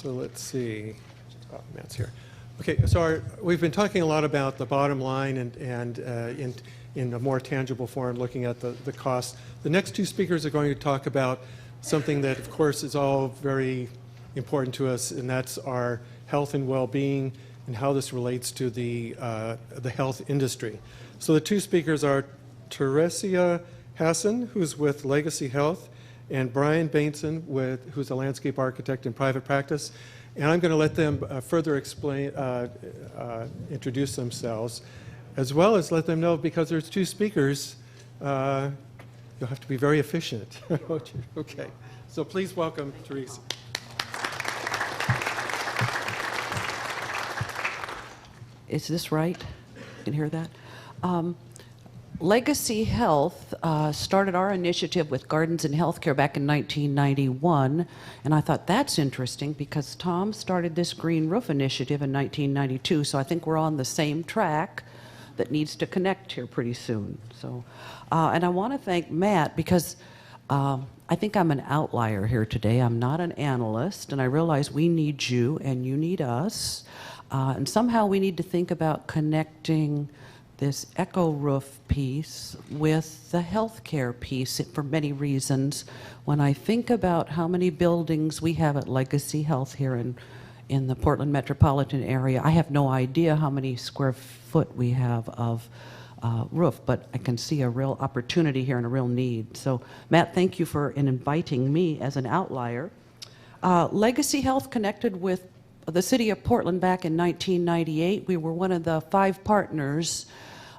So let's see. Oh, Matt's here. Okay, so we've been talking a lot about the bottom line and in a more tangible form, looking at the costs. The next two speakers are going to talk about something that, of course, is all very important to us, and that's our health and well-being and how this relates to the health industry. So the two speakers are Teresia Hazen, who's with Legacy Health, and Brian Benson, who's a landscape architect in private practice. And I'm going to let them further explain, introduce themselves, as well as let them know, because there's two speakers, you'll have to be very efficient. Okay, so please welcome Teresia. Is this right? You can hear that? Legacy Health started our initiative with Gardens and Healthcare back in 1991, and I thought that's interesting because Tom started this Green Roof initiative in 1992, so I think we're on the same track that needs to connect here pretty soon. So, and I want to thank Matt because I think I'm an outlier here today. I'm not an analyst, and I realize we need you and you need us, and somehow we need to think about connecting this Ecoroof piece with the healthcare piece for many reasons. When I think about how many buildings we have at Legacy Health here in the Portland metropolitan area, I have no idea how many square foot we have of roof, but I can see a real opportunity here and a real need. So Matt, thank you for inviting me as an outlier. Legacy Health connected with the city of Portland back in 1998. We were one of the 5 partners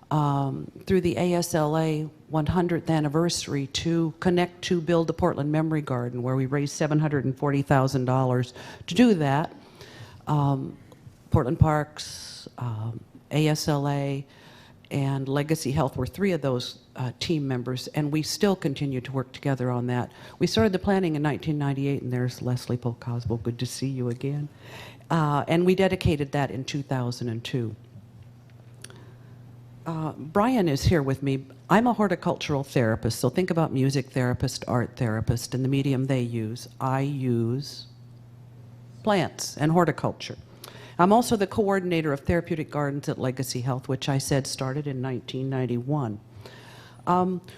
through the ASLA 100th anniversary to connect to build the Portland Memory Garden, where we raised $740,000 to do that. Portland Parks, ASLA, and Legacy Health were 3 of those team members, and we still continue to work together on that. We started the planning in 1998, and there's Leslie Polcosbo. Good to see you again. And we dedicated that in 2002. Brian is here with me. I'm a horticultural therapist, so think about music therapist, art therapist, and the medium they use. I use plants and horticulture. I'm also the coordinator of therapeutic gardens at Legacy Health, which I said started in 1991.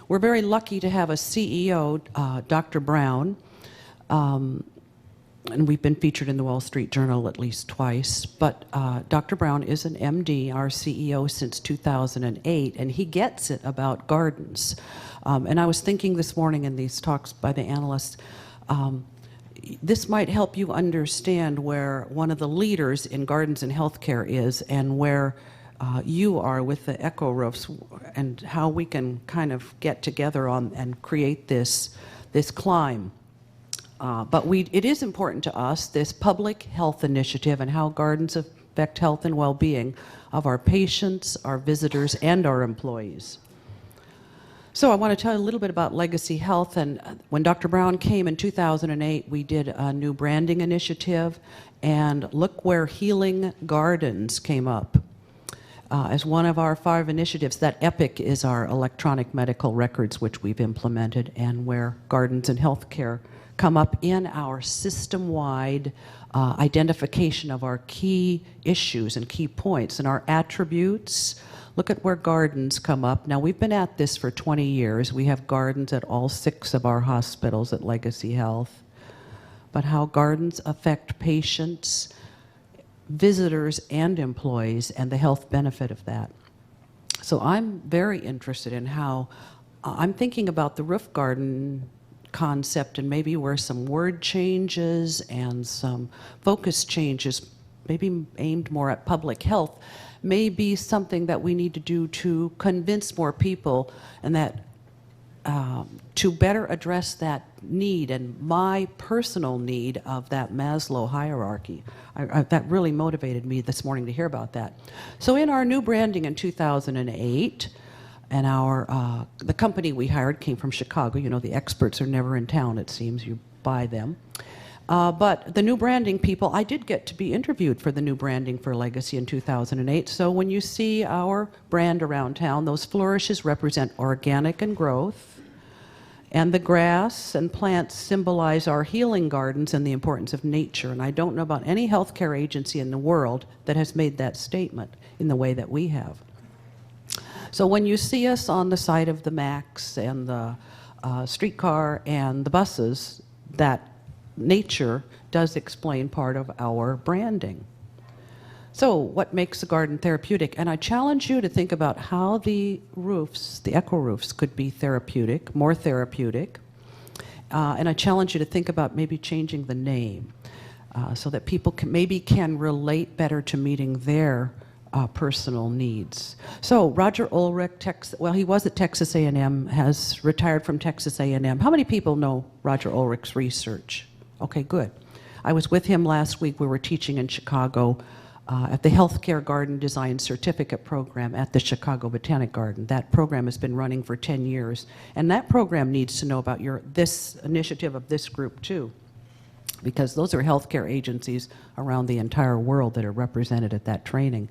We're very lucky to have a CEO, Dr. Brown, and we've been featured in the Wall Street Journal at least twice, but Dr. Brown is an MD, our CEO since 2008, and he gets it about gardens. And I was thinking this morning in these talks by the analysts, this might help you understand where one of the leaders in gardens and healthcare is and where you are with the Ecoroofs and how we can kind of get together on and create this climb. But it is important to us, this public health initiative and how gardens affect health and well-being of our patients, our visitors, and our employees. So I want to tell you a little bit about Legacy Health. And when Dr. Brown came in 2008, we did a new branding initiative. And look where Healing Gardens came up as one of our 5 initiatives. That EPIC is our electronic medical records, which we've implemented, and where gardens and healthcare come up in our system-wide identification of our key issues and key points and our attributes. Look at where gardens come up. Now, we've been at this for 20 years. We have gardens at all 6 of our hospitals at Legacy Health. But how gardens affect patients, visitors, and employees, and the health benefit of that. So I'm very interested in how I'm thinking about the roof garden concept and maybe where some word changes and some focus changes, maybe aimed more at public health, may be something that we need to do to convince more people and that to better address that need and my personal need of that Maslow hierarchy. That really motivated me this morning to hear about that. So in our new branding in 2008, and the company we hired came from Chicago. You know, the experts are never in town, it seems. You buy them. But the new branding people, I did get to be interviewed for the new branding for Legacy in 2008. So when you see our brand around town, those flourishes represent organic and growth. And the grass and plants symbolize our healing gardens and the importance of nature. And I don't know about any healthcare agency in the world that has made that statement in the way that we have. So when you see us on the side of the Macs and the streetcar and the buses, that nature does explain part of our branding. So what makes a garden therapeutic? And I challenge you to think about how the roofs, the Ecoroofs, could be therapeutic, more therapeutic. And I challenge you to think about maybe changing the name so that people can relate better to meeting their personal needs. So Roger Ulrich, he was at Texas A&M, has retired from Texas A&M. How many people know Roger Ulrich's research? Okay, good. I was with him last week. We were teaching in Chicago at the Healthcare Garden Design Certificate Program at the Chicago Botanic Garden. That program has been running for 10 years. And that program needs to know about this initiative of this group too, because those are healthcare agencies around the entire world that are represented at that training.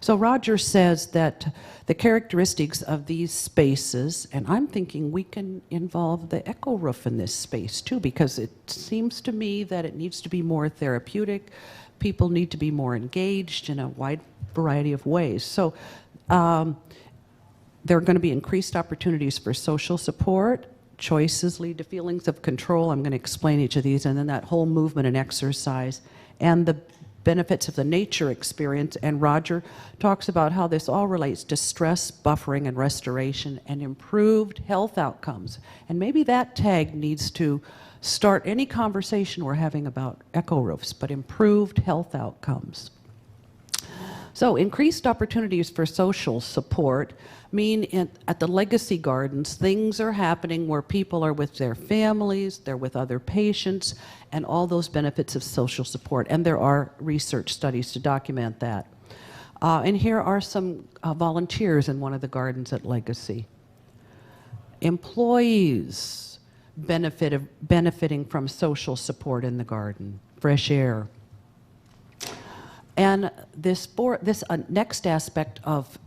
So Roger says that the characteristics of these spaces, and I'm thinking we can involve the Ecoroof in this space too, because it seems to me that it needs to be more therapeutic. People need to be more engaged in a wide variety of ways. So there are going to be increased opportunities for social support. Choices lead to feelings of control. I'm going to explain each of these, and then that whole movement and exercise and the benefits of the nature experience. And Roger talks about how this all relates to stress, buffering, and restoration, and improved health outcomes. And maybe that tag needs to start any conversation we're having about Ecoroofs, but improved health outcomes. So increased opportunities for social support mean at the Legacy Gardens, things are happening where people are with their families, they're with other patients, and all those benefits of social support. And there are research studies to document that. And here are some volunteers in one of the gardens at Legacy. Employees benefiting from social support in the garden, fresh air. And this next aspect of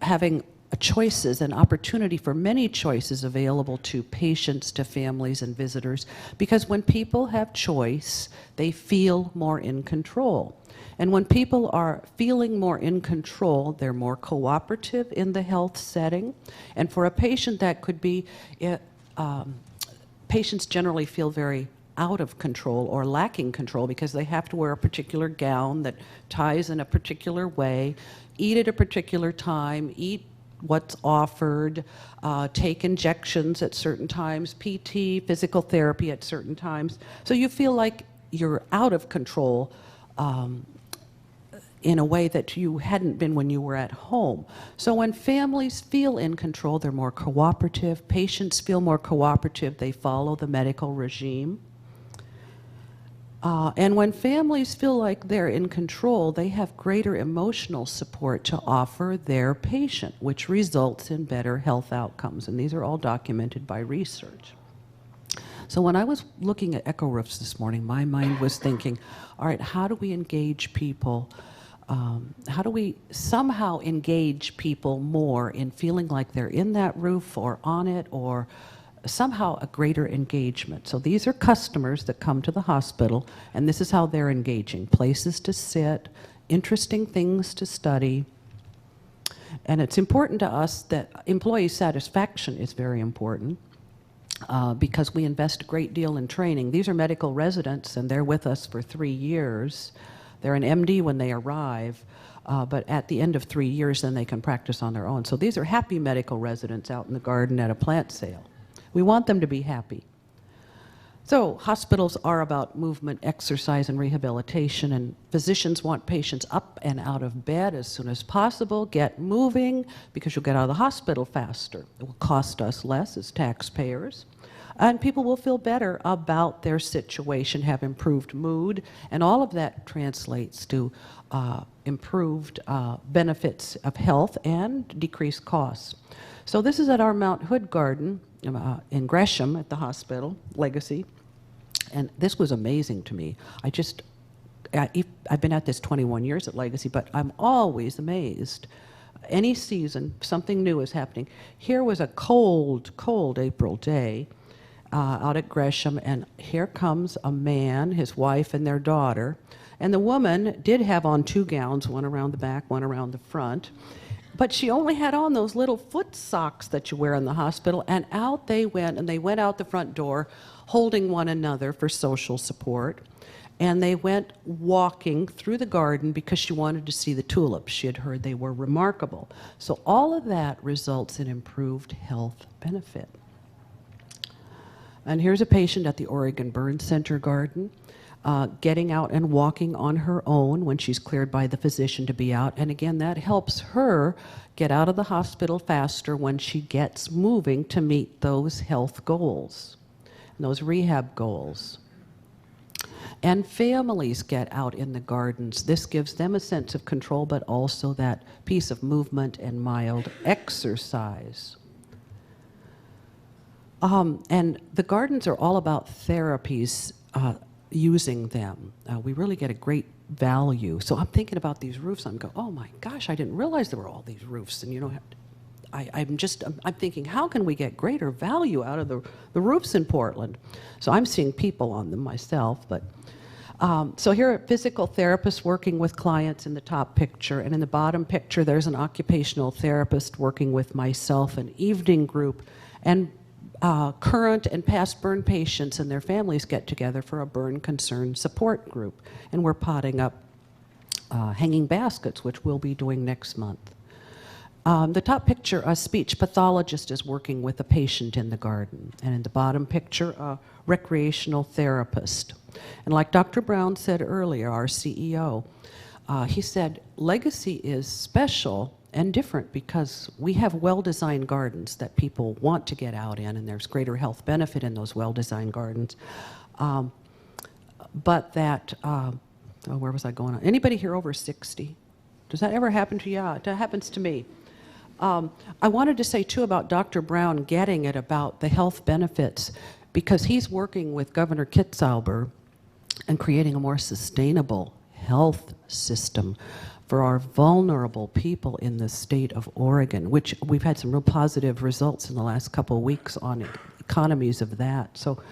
having choices and opportunity for many choices available to patients, to families, and visitors, because when people have choice, they feel more in control. And when people are feeling more in control, they're more cooperative in the health setting. And for a patient, that could be patients generally feel very out of control or lacking control because they have to wear a particular gown that ties in a particular way, eat at a particular time, eat what's offered, take injections at certain times, PT, physical therapy at certain times. So you feel like you're out of control in a way that you hadn't been when you were at home. So when families feel in control, they're more cooperative. Patients feel more cooperative. They follow the medical regime. And when families feel like they're in control, they have greater emotional support to offer their patient, which results in better health outcomes. And these are all documented by research. So when I was looking at Ecoroofs this morning, my mind was thinking, all right, how do we engage people? How do we somehow engage people more in feeling like they're in that roof or on it, or somehow a greater engagement? So these are customers that come to the hospital, and this is how they're engaging. Places to sit, interesting things to study. And it's important to us that employee satisfaction is very important because we invest a great deal in training. These are medical residents, and they're with us for 3 years. They're an MD when they arrive, but at the end of 3 years, then they can practice on their own. So these are happy medical residents out in the garden at a plant sale. We want them to be happy. So hospitals are about movement, exercise, and rehabilitation, and physicians want patients up and out of bed as soon as possible. Get moving, because you'll get out of the hospital faster. It will cost us less as taxpayers. And people will feel better about their situation, have improved mood, and all of that translates to improved benefits of health and decreased costs. So this is at our Mount Hood Garden in Gresham at the hospital, Legacy, and this was amazing to me. I've been at this 21 years at Legacy, but I'm always amazed. Any season, something new is happening. Here was a cold, cold April day, out at Gresham, and here comes a man, his wife, and their daughter. And the woman did have on 2 gowns, one around the back, one around the front. But she only had on those little foot socks that you wear in the hospital, and out they went, and they went out the front door holding one another for social support. And they went walking through the garden because she wanted to see the tulips. She had heard they were remarkable. So all of that results in improved health benefit. And here's a patient at the Oregon Burn Center garden, getting out and walking on her own when she's cleared by the physician to be out. And again, that helps her get out of the hospital faster when she gets moving to meet those health goals, and those rehab goals. And families get out in the gardens. This gives them a sense of control, but also that piece of movement and mild exercise. And the gardens are all about therapies, using them. We really get a great value. So I'm thinking about these roofs. I'm going, oh my gosh, I didn't realize there were all these roofs. And you know, I'm thinking, how can we get greater value out of the roofs in Portland? So I'm seeing people on them myself. But so here are physical therapists working with clients in the top picture. And in the bottom picture, there's an occupational therapist working with myself, an evening group. And current and past burn patients and their families get together for a burn concern support group. And we're potting up hanging baskets, which we'll be doing next month. The top picture, a speech pathologist is working with a patient in the garden. And in the bottom picture, a recreational therapist. And like Dr. Brown said earlier, our CEO, he said, legacy is special and different because we have well-designed gardens that people want to get out in, and there's greater health benefit in those well-designed gardens. But that, where was I going on? Anybody here over 60? Does that ever happen to you? Yeah, it happens to me. I wanted to say, too, about Dr. Brown getting it about the health benefits, because he's working with Governor Kitzauber and creating a more sustainable health system for our vulnerable people in the state of Oregon, which we've had some real positive results in the last couple of weeks on economies of that. So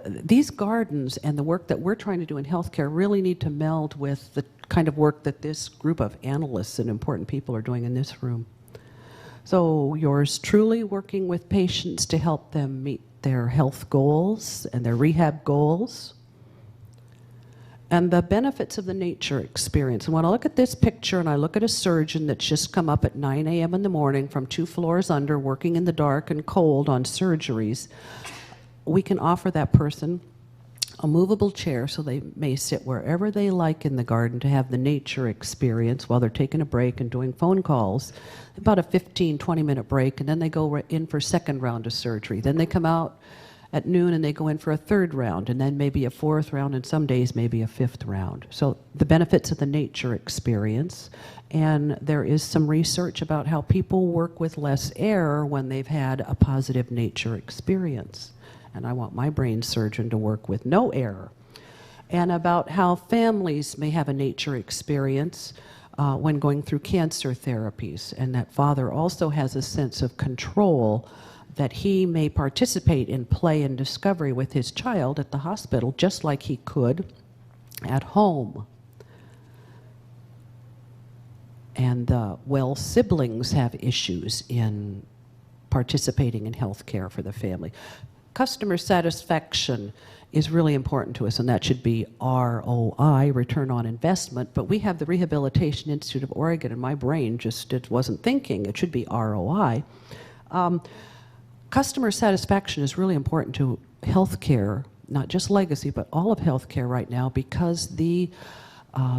these gardens and the work that we're trying to do in healthcare really need to meld with the kind of work that this group of analysts and important people are doing in this room. So yours truly working with patients to help them meet their health goals and their rehab goals, and the benefits of the nature experience. And when I look at this picture and I look at a surgeon that's just come up at 9 a.m. in the morning from 2 floors under, working in the dark and cold on surgeries, we can offer that person a movable chair so they may sit wherever they like in the garden to have the nature experience while they're taking a break and doing phone calls. About a 15, 20-minute break, and then they go in for second round of surgery. Then they come out at noon and they go in for a 3rd round, and then maybe a 4th round, and some days maybe a 5th round. So the benefits of the nature experience. And there is some research about how people work with less error when they've had a positive nature experience. And I want my brain surgeon to work with no error. And about how families may have a nature experience when going through cancer therapies, and that father also has a sense of control, that he may participate in play and discovery with his child at the hospital just like he could at home. And well, siblings have issues in participating in health care for the family. Customer satisfaction is really important to us, and that should be ROI, return on investment. But we have the Rehabilitation Institute of Oregon, and my brain just wasn't thinking. It should be ROI. Customer satisfaction is really important to healthcare, not just legacy, but all of healthcare right now, because the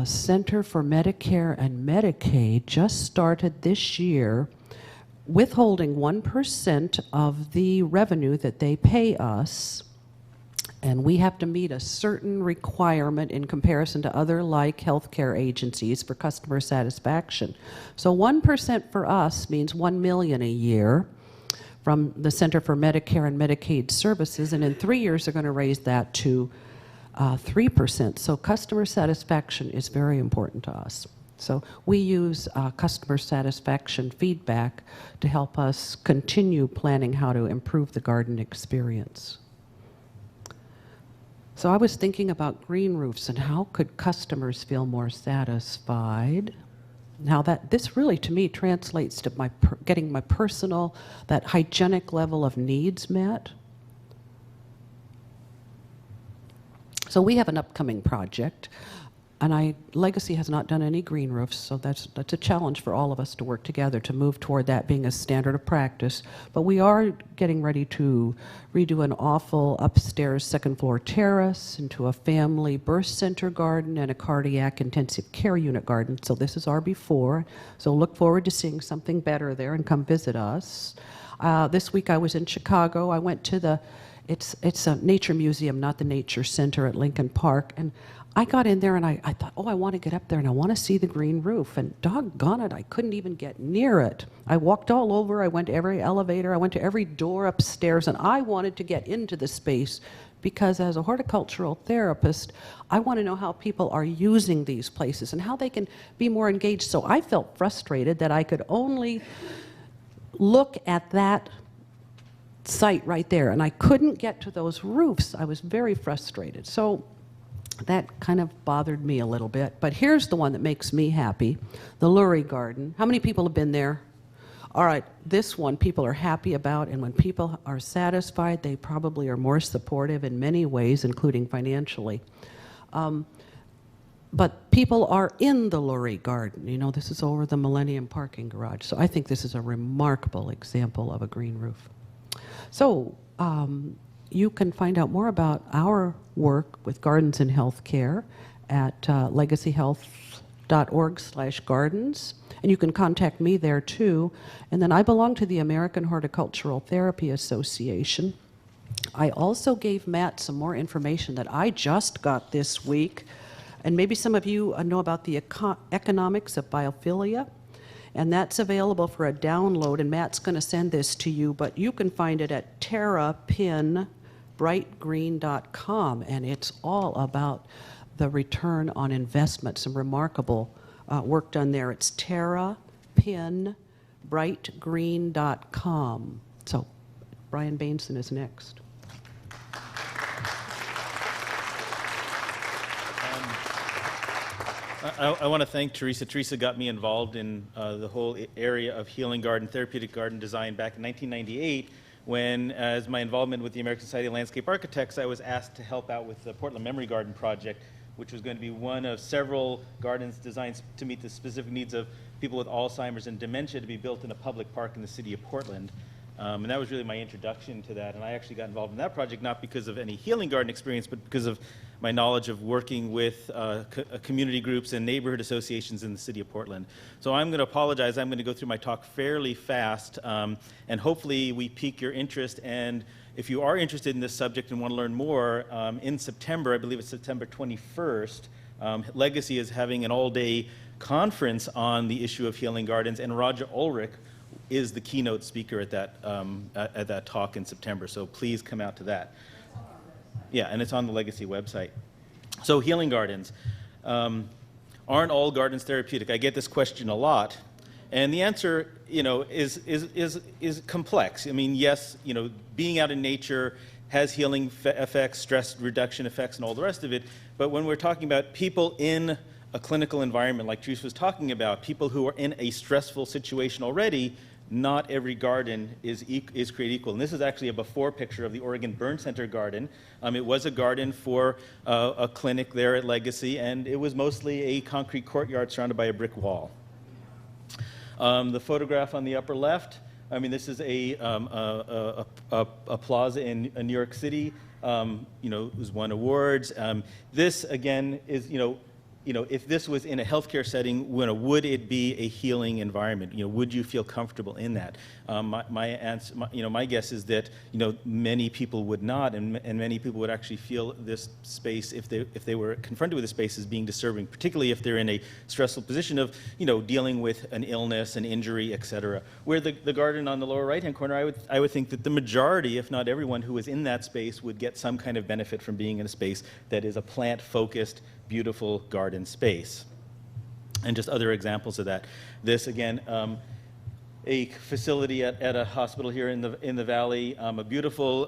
Center for Medicare and Medicaid just started this year withholding 1% of the revenue that they pay us, and we have to meet a certain requirement in comparison to other like healthcare agencies for customer satisfaction. So 1% for us means $1 million a year from the Center for Medicare and Medicaid Services, and in 3 years they're going to raise that to 3%. So customer satisfaction is very important to us. So we use customer satisfaction feedback to help us continue planning how to improve the garden experience. So I was thinking about green roofs and how could customers feel more satisfied. Now this really to me translates to getting my personal, that hygienic level of needs met. So we have an upcoming project, and Legacy has not done any green roofs, so that's a challenge for all of us to work together to move toward that being a standard of practice. But we are getting ready to redo an awful upstairs second floor terrace into a family birth center garden and a cardiac intensive care unit garden. So this is our before. So look forward to seeing something better there and come visit us. This week I was in Chicago. I went to it's a nature museum, not the nature center at Lincoln Park. And I got in there and I thought, oh, I want to get up there and I want to see the green roof. And doggone it, I couldn't even get near it. I walked all over. I went to every elevator. I went to every door upstairs. And I wanted to get into the space because as a horticultural therapist, I want to know how people are using these places and how they can be more engaged. So I felt frustrated that I could only look at that site right there. And I couldn't get to those roofs. I was very frustrated. So that kind of bothered me a little bit. But here's the one that makes me happy, the Lurie Garden. How many people have been there? All right, this one people are happy about, and when people are satisfied, they probably are more supportive in many ways, including financially. But people are in the Lurie Garden. You know, this is over the Millennium Parking Garage. So I think this is a remarkable example of a green roof. So you can find out more about our work with gardens in healthcare at legacyhealth.org/gardens. And you can contact me there too. And then I belong to the American Horticultural Therapy Association. I also gave Matt some more information that I just got this week. And maybe some of you know about the economics of biophilia. And that's available for a download. And Matt's going to send this to you. But you can find it at terrapinbrightgreen.com. And it's all about the return on investment. Some remarkable work done there. It's terrapinbrightgreen.com. So Brian Benson is next. I want to thank Teresia. Teresia got me involved in the whole area of healing garden, therapeutic garden design back in 1998 when, as my involvement with the American Society of Landscape Architects, I was asked to help out with the Portland Memory Garden project, which was going to be one of several gardens designed to meet the specific needs of people with Alzheimer's and dementia to be built in a public park in the city of Portland. And that was really my introduction to that. And I actually got involved in that project not because of any healing garden experience, but because of my knowledge of working with community groups and neighborhood associations in the city of Portland. So I'm going to apologize. I'm going to go through my talk fairly fast, and hopefully we pique your interest. And if you are interested in this subject and want to learn more, in September, I believe it's September 21st, Legacy is having an all-day conference on the issue of healing gardens, and Roger Ulrich is the keynote speaker at that talk in September. So please come out to that. Yeah, and it's on the Legacy website. So healing gardens. Aren't all gardens therapeutic? I get this question a lot. And the answer, is complex. I mean, yes, being out in nature has healing effects, stress reduction effects, and all the rest of it. But when we're talking about people in a clinical environment like Teresa was talking about, people who are in a stressful situation already, not every garden is created equal. And this is actually a before picture of the Oregon Burn Center garden. It was a garden for a clinic there at Legacy, and it was mostly a concrete courtyard surrounded by a brick wall. The photograph on the upper left, this is a plaza in New York City. It was won awards. This again is, if this was in a healthcare setting, would it be a healing environment? Would you feel comfortable in that? My guess is that many people would not, and many people would actually feel this space, if they were confronted with the space, as being disturbing, particularly if they're in a stressful position of dealing with an illness, an injury, etc. Where the garden on the lower right-hand corner, I would think that the majority, if not everyone who is in that space, would get some kind of benefit from being in a space that is a plant-focused, beautiful garden space. And just other examples of that. This again, a facility at a hospital here in the valley, a beautiful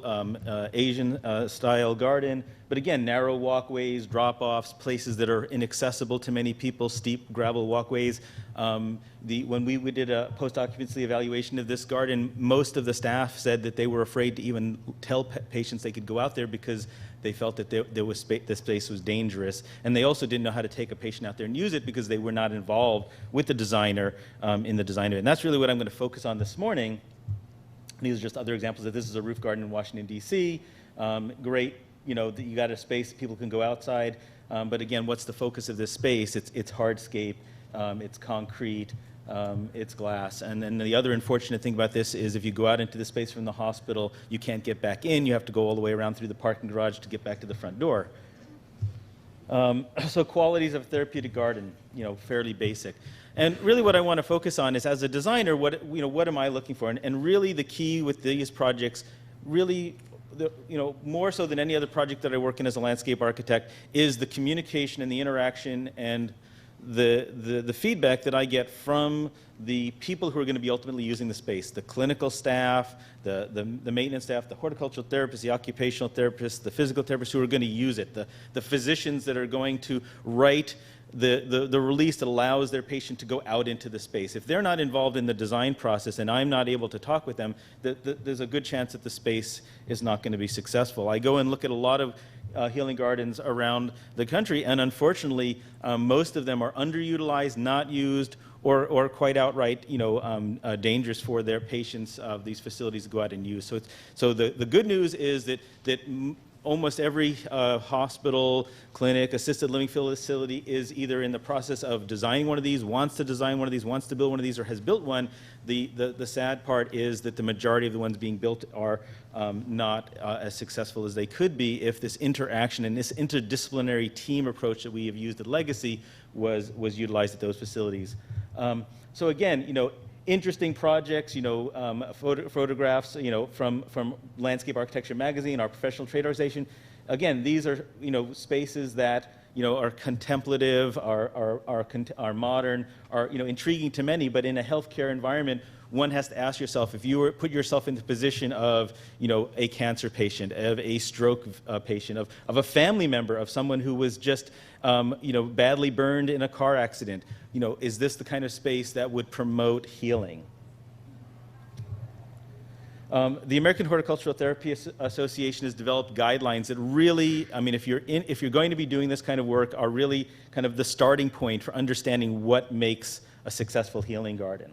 Asian style garden, but again, narrow walkways, drop-offs, places that are inaccessible to many people, steep gravel walkways. When we did a post-occupancy evaluation of this garden, most of the staff said that they were afraid to even tell patients they could go out there because they felt that the space was dangerous. And they also didn't know how to take a patient out there and use it because they were not involved with the designer in the design of it. And that's really what I'm going to focus on this morning. These are just other examples of this. Is a roof garden in Washington, D.C. Great, you got a space people can go outside. But again, what's the focus of this space? It's hardscape, it's concrete, it's glass. And then the other unfortunate thing about this is if you go out into the space from the hospital, you can't get back in. You have to go all the way around through the parking garage to get back to the front door. So qualities of a therapeutic garden, fairly basic. And really what I want to focus on is, as a designer, what am I looking for? And really the key with these projects, really, more so than any other project that I work in as a landscape architect, is the communication and the interaction and the feedback that I get from the people who are going to be ultimately using the space, the clinical staff, the maintenance staff, the horticultural therapists, the occupational therapists, the physical therapists who are going to use it, the physicians that are going to write the release that allows their patient to go out into the space. If they're not involved in the design process and I'm not able to talk with them, there's a good chance that the space is not going to be successful. I go and look at a lot of healing gardens around the country, and unfortunately, most of them are underutilized, not used, or quite outright, dangerous for their patients of these facilities to go out and use. So the good news is that almost every hospital, clinic, assisted living facility is either in the process of designing one of these, wants to design one of these, wants to build one of these, or has built one. The sad part is that the majority of the ones being built are not as successful as they could be if this interaction and this interdisciplinary team approach that we have used at Legacy was utilized at those facilities. So again, interesting projects, photographs, from Landscape Architecture Magazine, our professional trade organization. Again, these are, spaces that, are contemplative, are modern, are, intriguing to many, but in a healthcare environment, one has to ask yourself, if you were put yourself in the position of, a cancer patient, of a stroke patient, of a family member, of someone who was just, badly burned in a car accident, is this the kind of space that would promote healing? The American Horticultural Therapy Association has developed guidelines that really, if you're going to be doing this kind of work, are really kind of the starting point for understanding what makes a successful healing garden.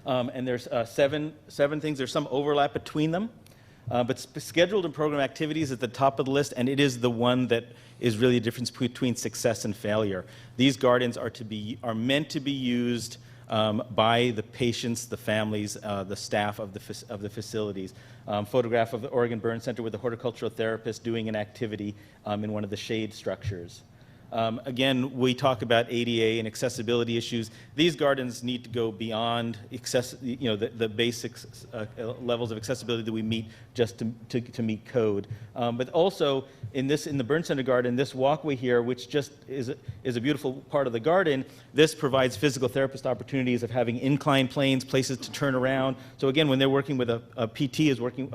And there's seven things. There's some overlap between them, but scheduled and program activities is at the top of the list, and it is the one that is really the difference between success and failure. These gardens are meant to be used by the patients, the families, the staff of the facilities. Photograph of the Oregon Burn Center with a horticultural therapist doing an activity in one of the shade structures. Again, we talk about ADA and accessibility issues. These gardens need to go beyond the basic levels of accessibility that we meet just to meet code. But also, in the Burn Center garden, this walkway here, which just is a beautiful part of the garden, this provides physical therapist opportunities of having incline planes, places to turn around. So again, when they're working with a PT is working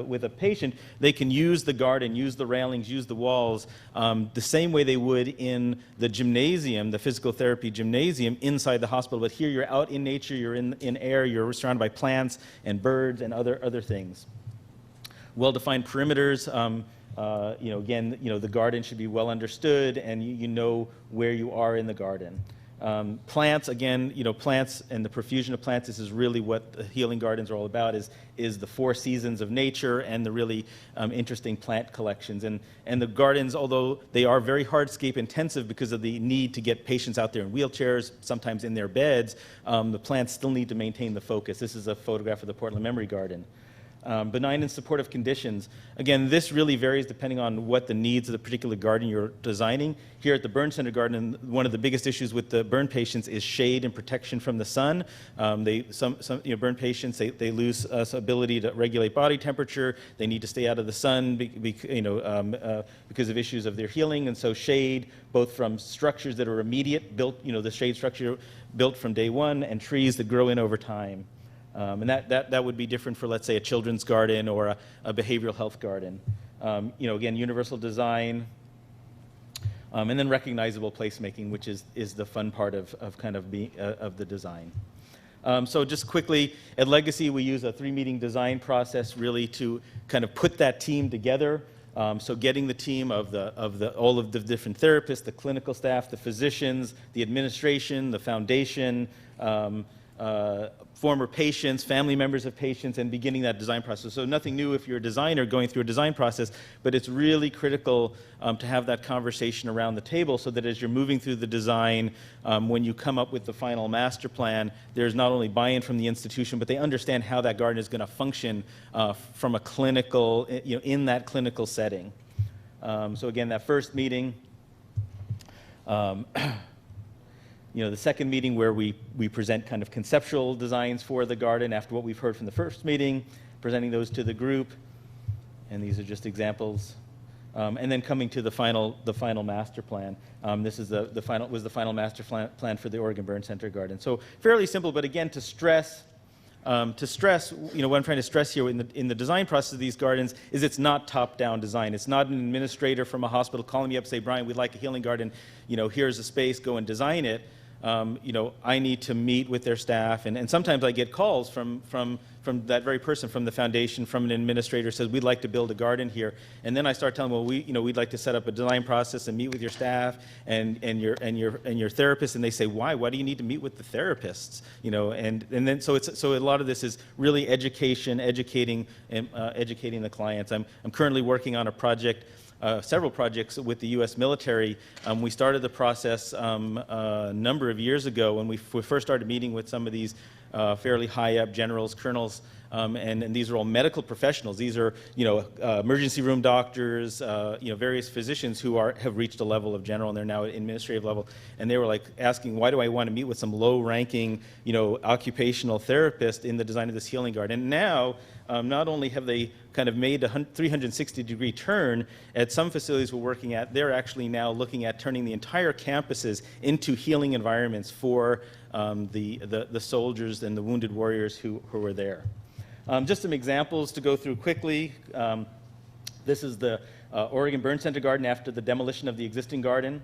with a patient, they can use the garden, use the railings, use the walls, the same way they would in the gymnasium, the physical therapy gymnasium inside the hospital. But here you're out in nature, you're in air, you're surrounded by plants and birds and other things. Well-defined perimeters. Again, the garden should be well understood, and you know where you are in the garden. Plants, again, plants and the profusion of plants, this is really what the healing gardens are all about, is the 4 seasons of nature and the really interesting plant collections. And the gardens, although they are very hardscape intensive because of the need to get patients out there in wheelchairs, sometimes in their beds, the plants still need to maintain the focus. This is a photograph of the Portland Memory Garden. Benign and supportive conditions. Again, this really varies depending on what the needs of the particular garden you're designing. Here at the Burn Center Garden, one of the biggest issues with the burn patients is shade and protection from the sun. Some burn patients, they lose ability to regulate body temperature. They need to stay out of the sun because of issues of their healing. And so shade, both from structures that are immediate, built, the shade structure built from day one, and trees that grow in over time. And that would be different for, let's say, a children's garden or a behavioral health garden. Again, universal design, and then recognizable placemaking, which is the fun part of the design. So just quickly, at Legacy, we use a 3-meeting design process really to kind of put that team together. So getting the team of all of the different therapists, the clinical staff, the physicians, the administration, the foundation, former patients, family members of patients, and beginning that design process. So nothing new if you're a designer going through a design process, but it's really critical to have that conversation around the table so that as you're moving through the design, when you come up with the final master plan, there's not only buy-in from the institution, but they understand how that garden is going to function from a clinical, in that clinical setting. So again, that first meeting, the second meeting where we present kind of conceptual designs for the garden after what we've heard from the first meeting, presenting those to the group, and these are just examples. And then coming to the final master plan. This is the final master plan for the Oregon Burn Center Garden. So fairly simple, but again, to stress, what I'm trying to stress here in the design process of these gardens is it's not top-down design. It's not an administrator from a hospital calling me up, say, Brian, we'd like a healing garden. Here's a space, go and design it. I need to meet with their staff, and sometimes I get calls from that very person, from the foundation, from an administrator, says we'd like to build a garden here, and then I start telling them, well, we'd like to set up a design process and meet with your staff and your therapist, and they say, why do you need to meet with the therapists? And then so a lot of this is really educating the clients. I'm currently working on a project. Several projects with the U.S. military. We started the process a number of years ago when we first started meeting with some of these fairly high-up generals, colonels, and these are all medical professionals. These are, emergency room doctors, various physicians who have reached a level of general, and they're now at administrative level. And they were like asking, why do I want to meet with some low-ranking, occupational therapist in the design of this healing garden? And now, not only have they kind of made a 360-degree turn at some facilities we're working at, they're actually now looking at turning the entire campuses into healing environments for the soldiers and the wounded warriors who were there. Just some examples to go through quickly. This is the Oregon Burn Center Garden after the demolition of the existing garden.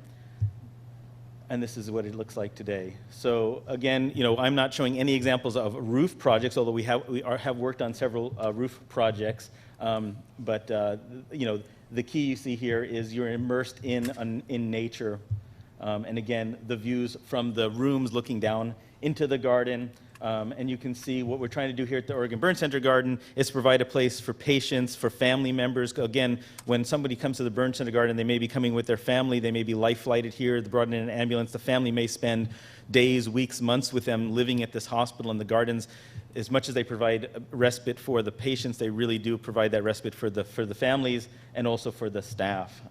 And this is what it looks like today. So again, I'm not showing any examples of roof projects, although we have worked on several roof projects. But the key you see here is you're immersed in nature. And again, the views from the rooms looking down into the garden. And you can see what we're trying to do here at the Oregon Burn Center Garden is provide a place for patients, for family members. Again, when somebody comes to the Burn Center Garden, they may be coming with their family. They may be life-flighted here. They're brought in an ambulance. The family may spend days, weeks, months with them living at this hospital. And the gardens, as much as they provide respite for the patients, they really do provide that respite for the families and also for the staff.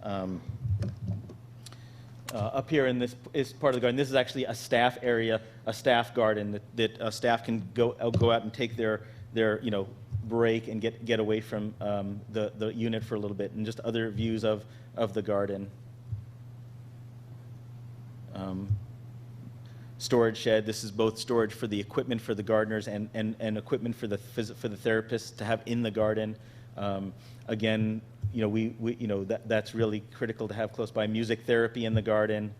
Up here in this is part of the garden. This is actually a staff area, a staff garden that staff can go out and take their break and get away from the unit for a little bit, and just other views of the garden. Storage shed. This is both storage for the equipment for the gardeners and equipment for the therapists to have in the garden. Again, that's really critical to have close by. Music therapy in the garden,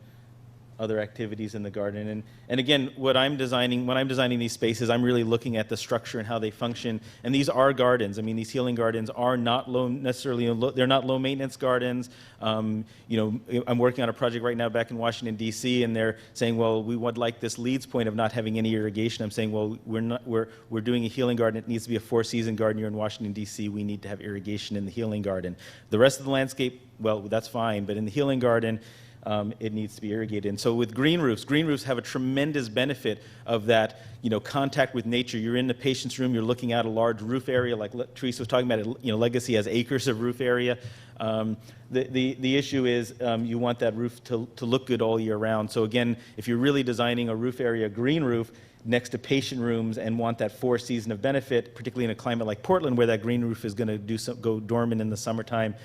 other activities in the garden. And again, when I'm designing these spaces, I'm really looking at the structure and how they function. And these are gardens. I mean, these healing gardens are not they're not low maintenance gardens. I'm working on a project right now back in Washington, D.C., and they're saying, well, we would like this Leeds point of not having any irrigation. I'm saying, well, we're doing a healing garden. It needs to be a 4-season garden. You're in Washington, D.C. We need to have irrigation in the healing garden. The rest of the landscape, well, that's fine. But in the healing garden, it needs to be irrigated. And so with green roofs have a tremendous benefit of that, contact with nature. You're in the patient's room, you're looking at a large roof area, like Teresia was talking about. Legacy has acres of roof area. The issue is you want that roof to look good all year round. So again, if you're really designing a roof area, green roof, next to patient rooms and want that four-season of benefit, particularly in a climate like Portland where that green roof is going to go dormant in the summertime,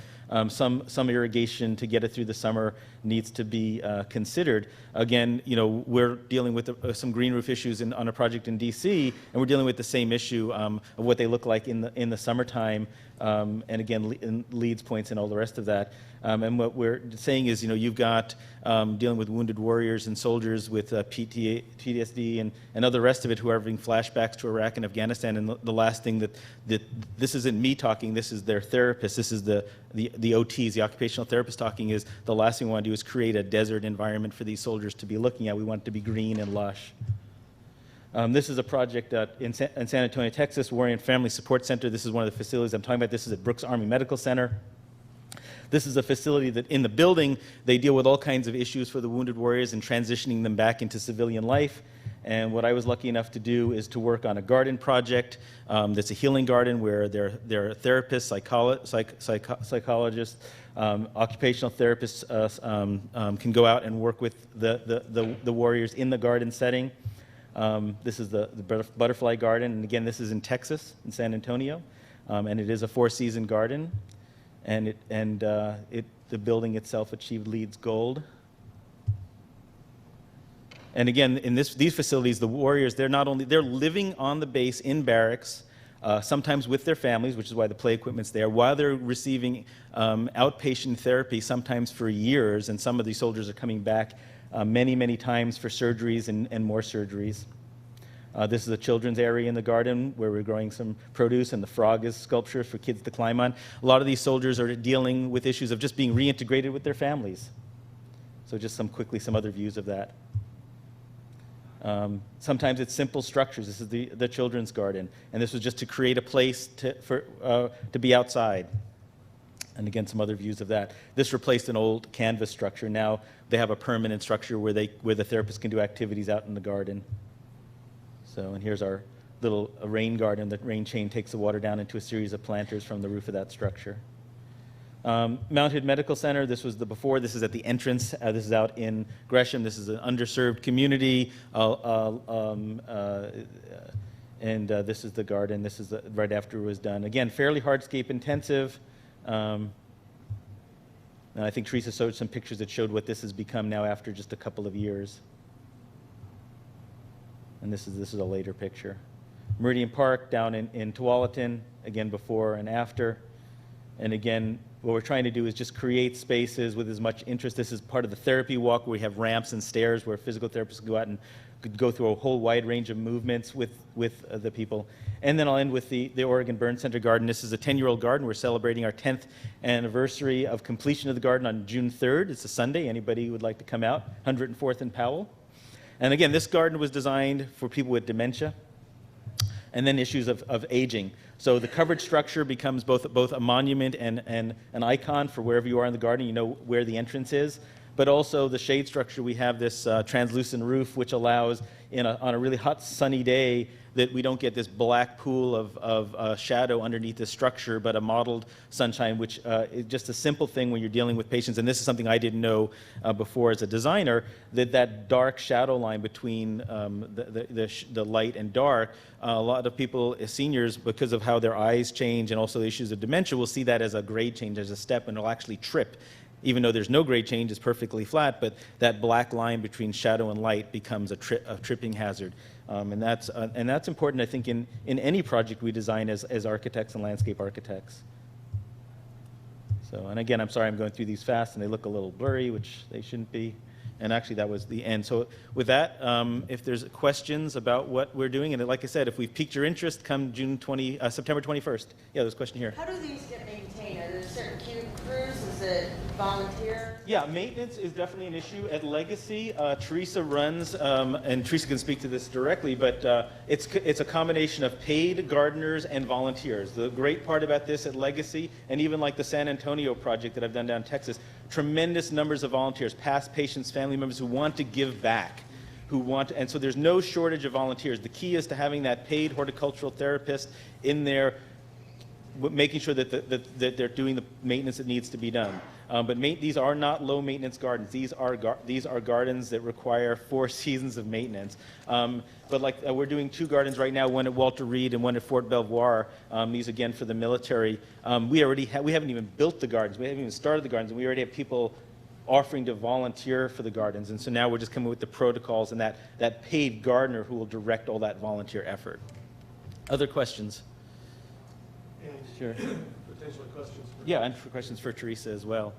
some irrigation to get it through the summer needs to be considered. Again, we're dealing with some green roof issues on a project in DC, and we're dealing with the same issue of what they look like in the summertime, and again, leads points and all the rest of that. And what we're saying is, you've got dealing with wounded warriors and soldiers with PTSD and other rest of it who are having flashbacks to Iraq and Afghanistan. And the last thing that this isn't me talking, this is their therapist, this is the OTs, the occupational therapist talking, is the last thing we want to do is create a desert environment for these soldiers to be looking at. We want it to be green and lush. This is a project in San Antonio, Texas, Warrior and Family Support Center. This is one of the facilities I'm talking about. This is at Brooks Army Medical Center. This is a facility that in the building, they deal with all kinds of issues for the wounded warriors and transitioning them back into civilian life. And what I was lucky enough to do is to work on a garden project that's a healing garden where there are therapists, psychologists, occupational therapists can go out and work with the warriors in the garden setting. This is the butterfly garden, and again, this is in Texas, in San Antonio, and it is a four-season garden. And the building itself achieved LEED's Gold. And again, in these facilities, the warriors, they're living on the base in barracks, sometimes with their families, which is why the play equipment's there, while they're receiving outpatient therapy, sometimes for years, and some of these soldiers are coming back many, many times for surgeries and more surgeries. This is a children's area in the garden where we're growing some produce, and the frog is sculptures for kids to climb on. A lot of these soldiers are dealing with issues of just being reintegrated with their families. So just some other views of that. Sometimes it's simple structures. This is the children's garden, and this was just to create a place to be outside. And again, some other views of that. This replaced an old canvas structure. Now they have a permanent structure where the therapists can do activities out in the garden. So, and here's our little rain garden. The rain chain takes the water down into a series of planters from the roof of that structure. Mount Hood Medical Center, this was the before. This is at the entrance. This is out in Gresham. This is an underserved community. And this is the garden. This is right after it was done. Again, fairly hardscape intensive. And I think Teresia showed some pictures that showed what this has become now after just a couple of years. And this is a later picture. Meridian Park down in Tualatin, again before and after. And again, what we're trying to do is just create spaces with as much interest. This is part of the therapy walk where we have ramps and stairs where physical therapists can go out and could go through a whole wide range of movements with the people. And then I'll end with the Oregon Burn Center garden. This is a 10-year-old garden. We're celebrating our 10th anniversary of completion of the garden on June 3rd. It's a Sunday. Anybody who would like to come out, 104th and Powell. And again, this garden was designed for people with dementia and then issues of aging. So the covered structure becomes both a monument and an icon for wherever you are in the garden. You know where the entrance is. But also the shade structure, we have this translucent roof, which allows, on a really hot, sunny day, that we don't get this black pool of shadow underneath the structure, but a mottled sunshine, which is just a simple thing when you're dealing with patients. And this is something I didn't know before as a designer, that dark shadow line between the light and dark, a lot of people, seniors, because of how their eyes change and also the issues of dementia, will see that as a grade change, as a step, and they'll actually trip. Even though there's no grade change, it's perfectly flat, but that black line between shadow and light becomes a tripping hazard. And that's important, I think, in any project we design as architects and landscape architects. So, and again, I'm sorry I'm going through these fast, and they look a little blurry, which they shouldn't be. And actually, that was the end. So with that, if there's questions about what we're doing, and like I said, if we've piqued your interest, come September 21st. Yeah, there's a question here. How do these get maintained? Are there certain queue crews? Is it volunteer? Yeah. Yeah, maintenance is definitely an issue. At Legacy, Teresa runs, and Teresa can speak to this directly, but it's a combination of paid gardeners and volunteers. The great part about this at Legacy, and even like the San Antonio project that I've done down in Texas, tremendous numbers of volunteers, past patients, family members who want to give back. And so there's no shortage of volunteers. The key is to having that paid horticultural therapist in there, making sure that they're doing the maintenance that needs to be done. But these are not low maintenance gardens. These are gardens that require 4 seasons of maintenance. But like we're doing 2 gardens right now, one at Walter Reed and one at Fort Belvoir. These again for the military. We haven't even built the gardens. We haven't even started the gardens, and we already have people offering to volunteer for the gardens. And so now we're just coming with the protocols and that paid gardener who will direct all that volunteer effort. Other questions? And Sure. potential questions. Yeah, and for questions for Teresa as well.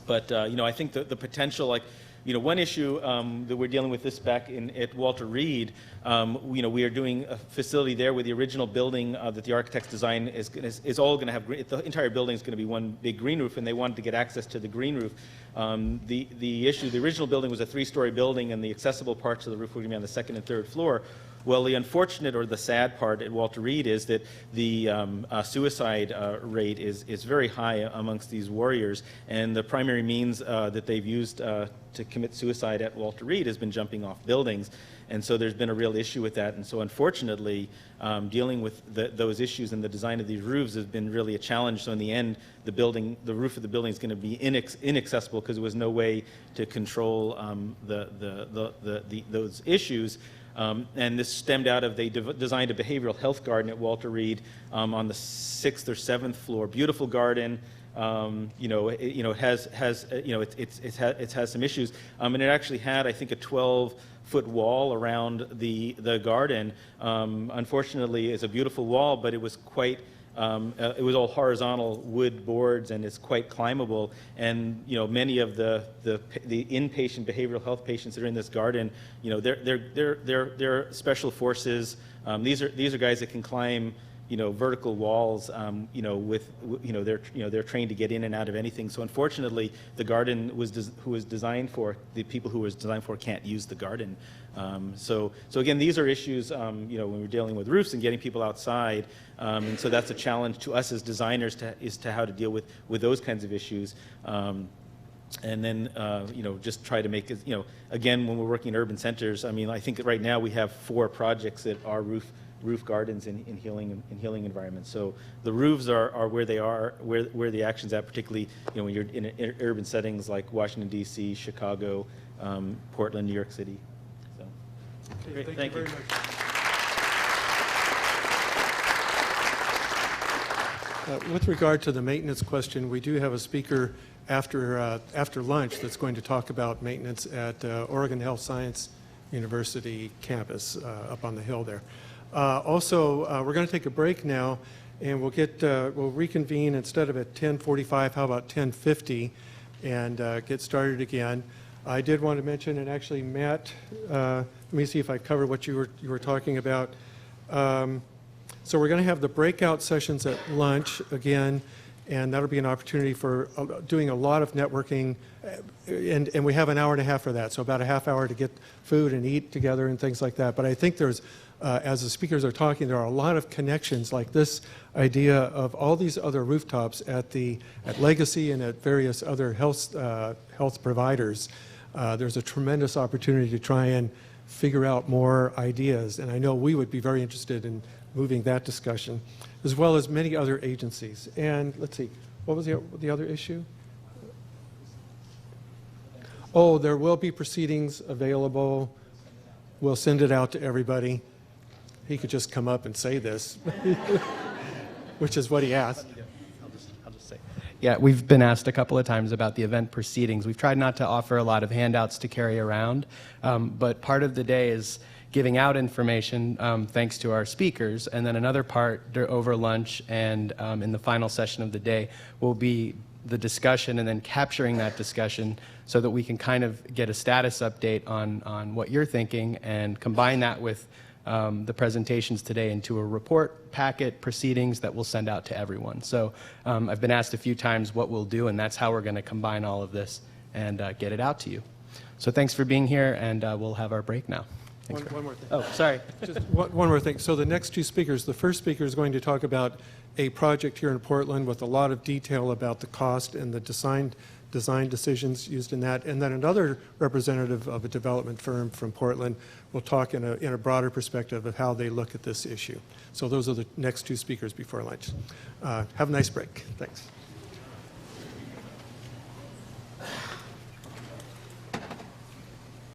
I think the potential, like, one issue that we're dealing with this back at Walter Reed, we are doing a facility there where the original building that the architect's design is all going to have, the entire building is going to be one big green roof, and they wanted to get access to the green roof. The original building was a 3-story building, and the accessible parts of the roof were going to be on the 2nd and 3rd floor. Well, the unfortunate or the sad part at Walter Reed is that the suicide rate is very high amongst these warriors, and the primary means that they've used to commit suicide at Walter Reed has been jumping off buildings. And so there's been a real issue with that. And so unfortunately, dealing with those issues and the design of these roofs has been really a challenge. So in the end, the roof of the building is going to be inaccessible because there was no way to control those issues. And this stemmed out of they designed a behavioral health garden at Walter Reed on the 6th or 7th floor. Beautiful garden. It has some issues, and it actually had, I think, a 12-foot wall around the garden. Unfortunately, it's a beautiful wall, but it was quite. It was all horizontal wood boards, and it's quite climbable. And many of the inpatient behavioral health patients that are in this garden, they're special forces. These are guys that can climb vertical walls, they're trained to get in and out of anything. So unfortunately, the garden the people who it was designed for can't use the garden. So again, these are issues, when we're dealing with roofs and getting people outside. And so that's a challenge to us as designers to how to deal with those kinds of issues. And then, just try to make it, again, when we're working in urban centers, I think right now we have 4 projects that are roof gardens in healing environments. So the roofs are where they are, where the action's at, particularly when you're in urban settings like Washington D.C., Chicago, Portland, New York City. So Okay, great, thank you very much. With regard to the maintenance question, we do have a speaker after lunch that's going to talk about maintenance at Oregon Health Science University campus up on the hill there. Also, we're going to take a break now, and we'll reconvene instead of at 10:45. How about 10:50, and get started again. I did want to mention, and actually, Matt, let me see if I cover what you were talking about. So we're going to have the breakout sessions at lunch again, and that'll be an opportunity for doing a lot of networking, and we have an hour and a half for that, so about a half hour to get food and eat together and things like that. But I think there's, as the speakers are talking, there are a lot of connections, like this idea of all these other rooftops at Legacy and at various other health providers. There's a tremendous opportunity to try and figure out more ideas, and I know we would be very interested in moving that discussion, as well as many other agencies. And let's see, what was the other issue? Oh, there will be proceedings available. We'll send it out to everybody. He could just come up and say this, which is what he asked. I'll just say. Yeah, we've been asked a couple of times about the event proceedings. We've tried not to offer a lot of handouts to carry around, but part of the day is giving out information thanks to our speakers, and then another part over lunch and in the final session of the day will be the discussion, and then capturing that discussion so that we can kind of get a status update on what you're thinking and combine that with the presentations today into a report, packet, proceedings that we'll send out to everyone. So I've been asked a few times what we'll do, and that's how we're going to combine all of this and get it out to you. So thanks for being here, and we'll have our break now. One more thing. Oh, sorry. Just one more thing. So the next two speakers, the first speaker is going to talk about a project here in Portland with a lot of detail about the cost and the design decisions used in that. And then another representative of a development firm from Portland will talk in a broader perspective of how they look at this issue. So those are the next two speakers before lunch. Have a nice break. Thanks.